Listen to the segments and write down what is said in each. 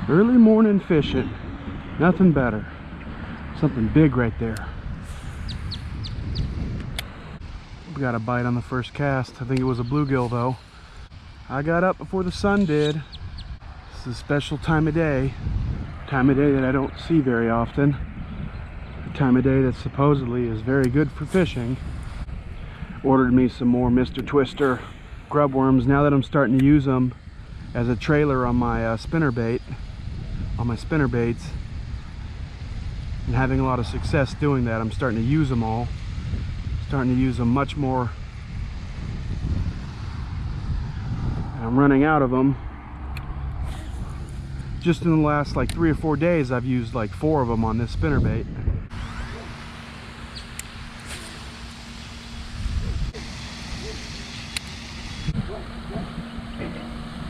Early morning fishing, nothing better. Something big right there. We got a bite on the first cast. I think it was a bluegill though. I got up before the sun did. This is a special time of day that I don't see very often. A time of day that supposedly is very good for fishing. Ordered me some more Mr. Twister grub worms. Now that I'm starting to use them as a trailer on my spinnerbaits, and having a lot of success doing that, I'm starting to use them all. Starting to use them much more. And I'm running out of them. Just in the last like 3 or 4 days, I've used like 4 of them on this spinnerbait.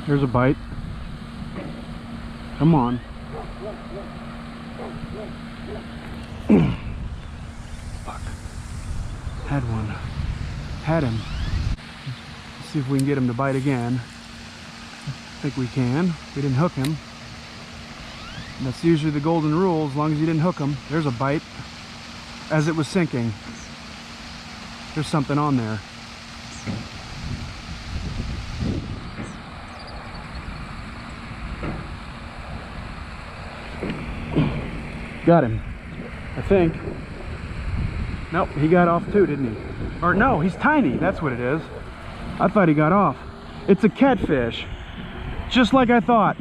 There's a bite. Come on. Fuck. Had one. Had him. Let's see if we can get him to bite again. I think we can. We didn't hook him. And that's usually the golden rule, as long as you didn't hook him. There's a bite. As it was sinking. There's something on there. Got him, I think. Nope, he got off too, didn't he? Or no, he's tiny, that's what it is. I thought he got off. It's a catfish, just like I thought.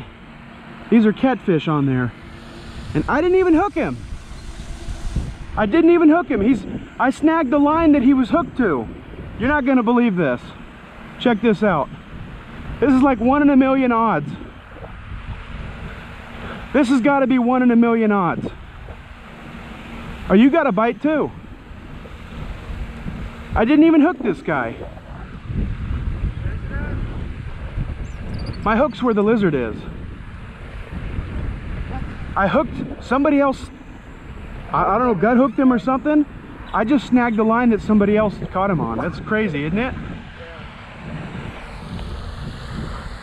These are catfish on there. And I didn't even hook him. I didn't even hook him. I snagged the line that he was hooked to. You're not gonna believe this. Check this out. This is like 1 in a million odds. This has got to be 1 in a million odds. Oh, you got a bite too. I didn't even hook this guy. My hook's where the lizard is. I hooked somebody else. I don't know, gut hooked him or something. I just snagged the line that somebody else caught him on. That's crazy, isn't it?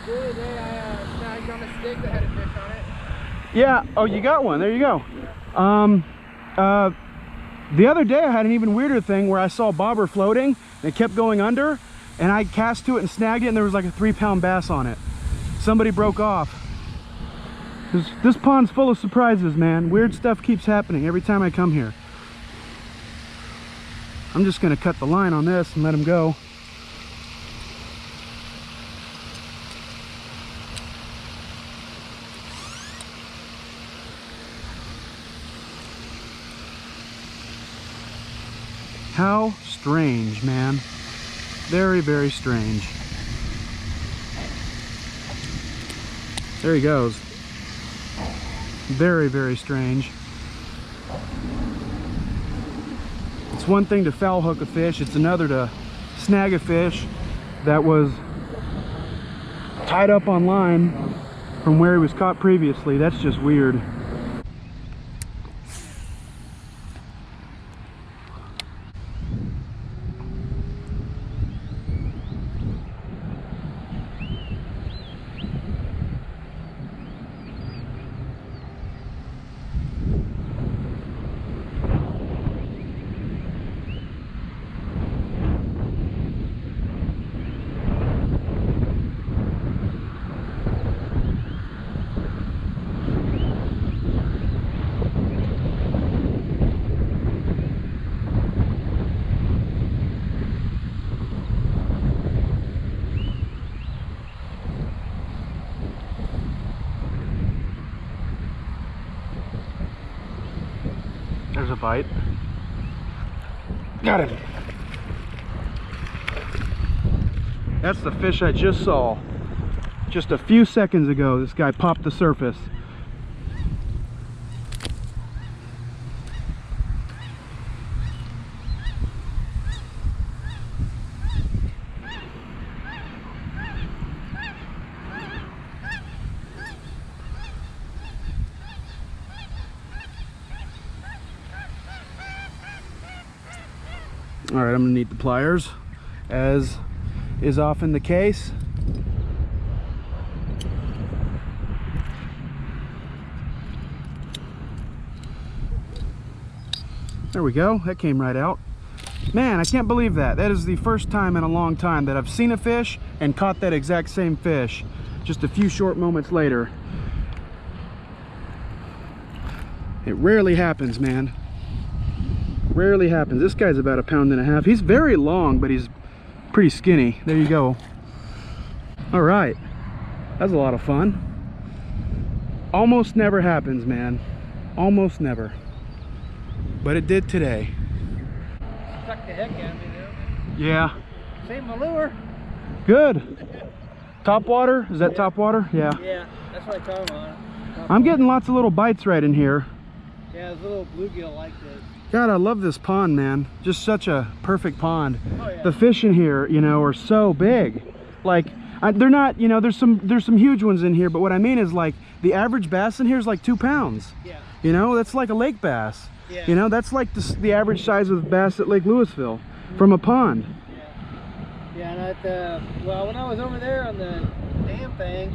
The other day I snagged on a stick that had a fish on it. Yeah, oh, you got one. There you go. The other day I had an even weirder thing where I saw a bobber floating and it kept going under, and I cast to it and snagged it, and there was like a 3-pound bass on it. Somebody broke off. This pond's full of surprises, man. Weird stuff keeps happening every time I come here. I'm just gonna cut the line on this and let him go. How strange, man. Very, very strange. There he goes. Very, very strange. It's one thing to foul hook a fish, it's another to snag a fish that was tied up on line from where he was caught previously. That's just weird. There's a bite. Got him. That's the fish I just saw. Just a few seconds ago, this guy popped the surface. All right, I'm gonna need the pliers, as is often the case. There we go. That came right out. Man, I can't believe that. That is the first time in a long time that I've seen a fish and caught that exact same fish just a few short moments later. It rarely happens, man. Rarely happens. This guy's about 1.5 pounds. He's very long, but he's pretty skinny. There you go. All right. That's a lot of fun. Almost never happens, man. Almost never. But it did today. Sucked the heck out of me though. Yeah. Same lure. Good. Top water? Is that top water? Yeah. Yeah, that's what I caught him on. I'm getting lots of little bites right in here. Yeah, there's a little bluegill like this. God, I love this pond, man. Just such a perfect pond. Oh, yeah. The fish in here, you know, are so big. Like, they're not, you know, there's some huge ones in here, but what I mean is, like, the average bass in here is like 2 pounds. Yeah. You know, that's like a lake bass. Yeah. You know, that's like the average size of bass at Lake Louisville from a pond. Yeah. Yeah, and well, when I was over there on the dam thing,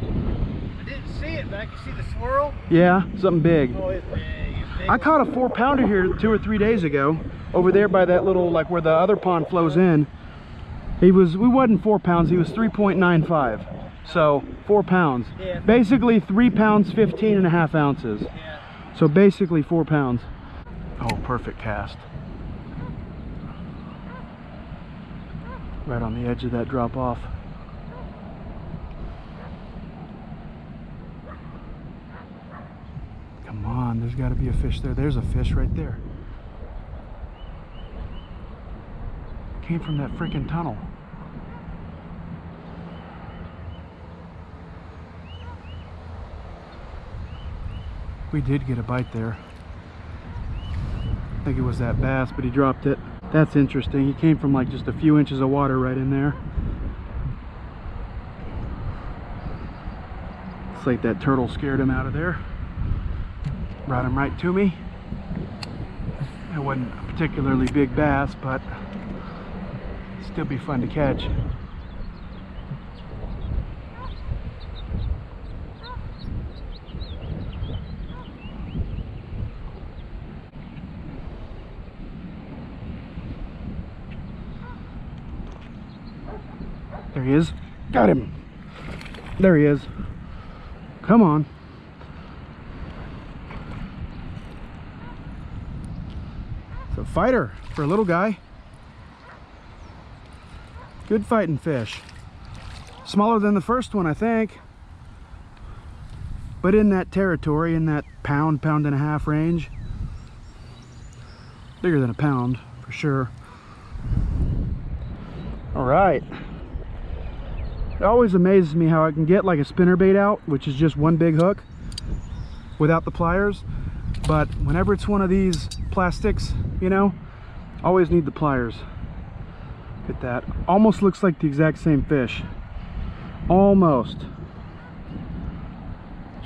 I didn't see it, but I could see the swirl. Yeah, something big. Oh, it's big. It's big. I caught a 4-pounder here 2 or 3 days ago, over there by that little, like where the other pond flows in. We wasn't 4 pounds, he was 3.95. So 4 pounds. Yeah. Basically 3 pounds, 15.5 ounces. Yeah. So basically 4 pounds. Oh, perfect cast. Right on the edge of that drop off. Come on, there's got to be a fish there. There's a fish right there. Came from that freaking tunnel. We did get a bite there. I think it was that bass, but he dropped it. That's interesting. He came from like just a few inches of water right in there. It's like that turtle scared him out of there. Brought him right to me. It wasn't a particularly big bass, but it'd still be fun to catch. There he is. Got him. There he is. Come on. It's a fighter for a little guy. Good fighting fish. Smaller than the first one, I think. But in that territory, in that pound, 1.5 pound range. Bigger than a pound, for sure. All right. It always amazes me how I can get like a spinnerbait out, which is just one big hook without the pliers. But whenever it's one of these plastics, you know, always need the pliers. Look at that. Almost looks like the exact same fish. Almost.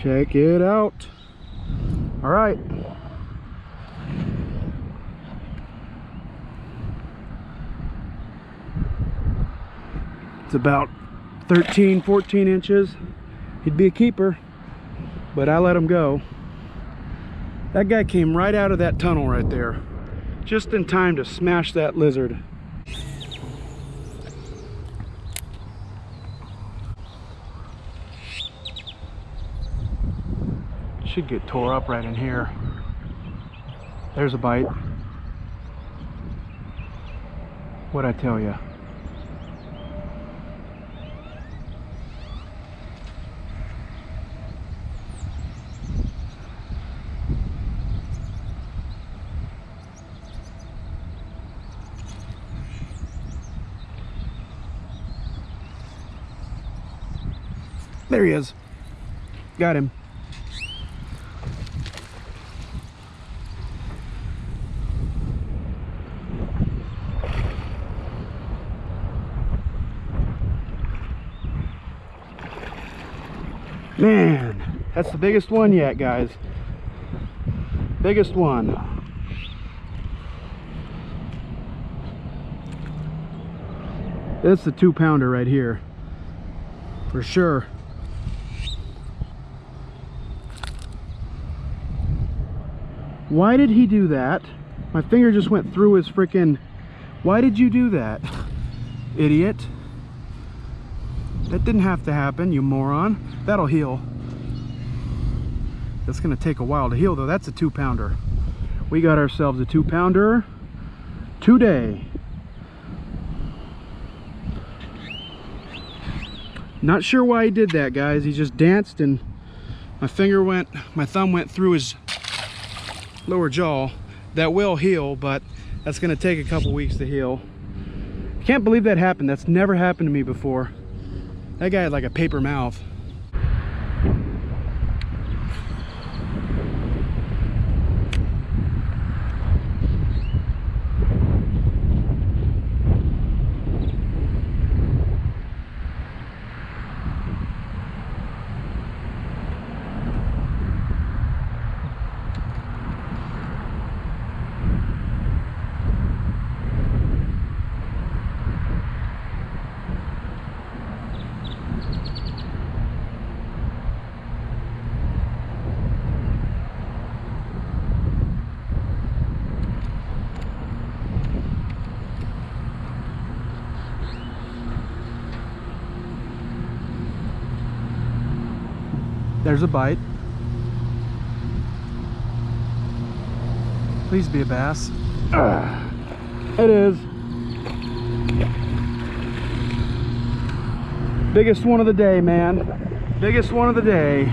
Check it out. All right. It's about 13, 14 inches. He'd be a keeper, but I let him go. That guy came right out of that tunnel right there, just in time to smash that lizard. Should get tore up right in here. There's a bite. What'd I tell you? There he is. Got him. Man, that's the biggest one yet, guys. Biggest one. That's the 2-pounder right here, for sure. Why did he do that? My finger just went through his freaking... Why did you do that, idiot? That didn't have to happen, you moron. That'll heal. That's gonna take a while to heal though. That's a 2-pounder. We got ourselves a 2-pounder today. Not sure why he did that, guys. He just danced and my thumb went through his lower jaw. That will heal, but that's gonna take a couple weeks to heal. I can't believe that happened. That's never happened to me before. That guy had like a paper mouth. There's a bite. Please be a bass. It is. Biggest one of the day, man. Biggest one of the day.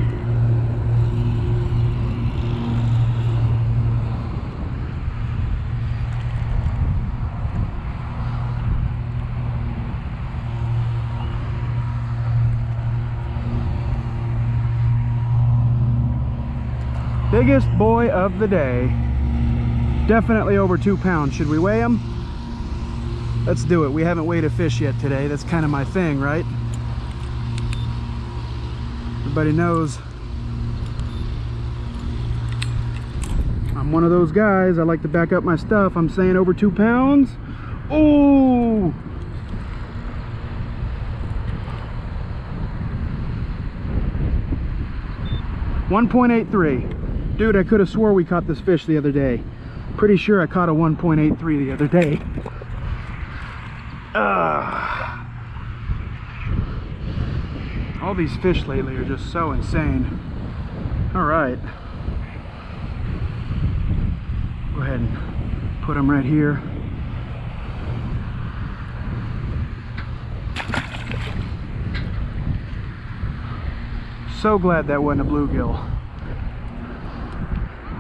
Biggest boy of the day. Definitely over 2 pounds. Should we weigh him? Let's do it. We haven't weighed a fish yet today. That's kind of my thing, right? Everybody knows I'm one of those guys. I like to back up my stuff. I'm saying over 2 pounds. Oh! .83. Dude, I could have swore we caught this fish the other day. Pretty sure I caught a 1.83 the other day. All these fish lately are just so insane. All right. Go ahead and put them right here. So glad that wasn't a bluegill.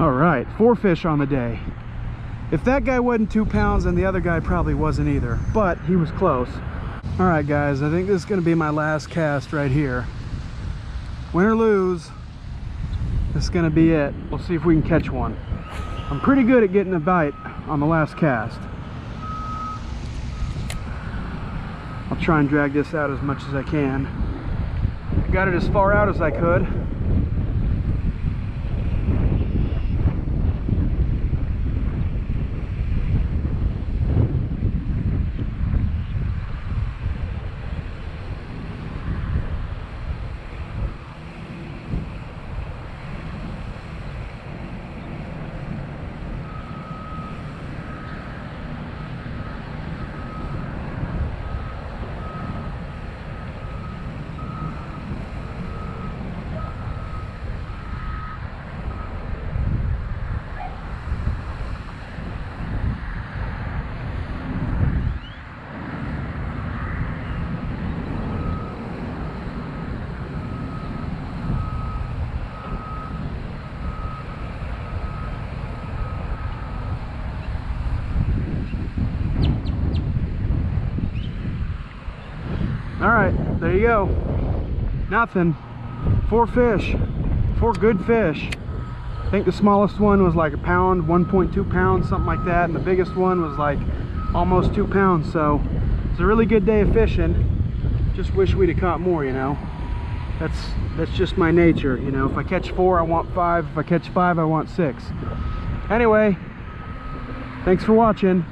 All right, 4 fish on the day. If that guy wasn't 2 pounds, then the other guy probably wasn't either, but he was close. All right, guys, I think this is gonna be my last cast right here. Win or lose, this is gonna be it. We'll see if we can catch one. I'm pretty good at getting a bite on the last cast. I'll try and drag this out as much as I can. I got it as far out as I could. All right, there you go. Nothing. 4 fish, 4 good fish. I think the smallest one was like a pound, 1.2 pounds, something like that. And the biggest one was like almost 2 pounds. So it's a really good day of fishing. Just wish we'd have caught more, you know. That's just my nature, you know. If I catch 4, I want 5. If I catch 5, I want 6. Anyway, thanks for watching.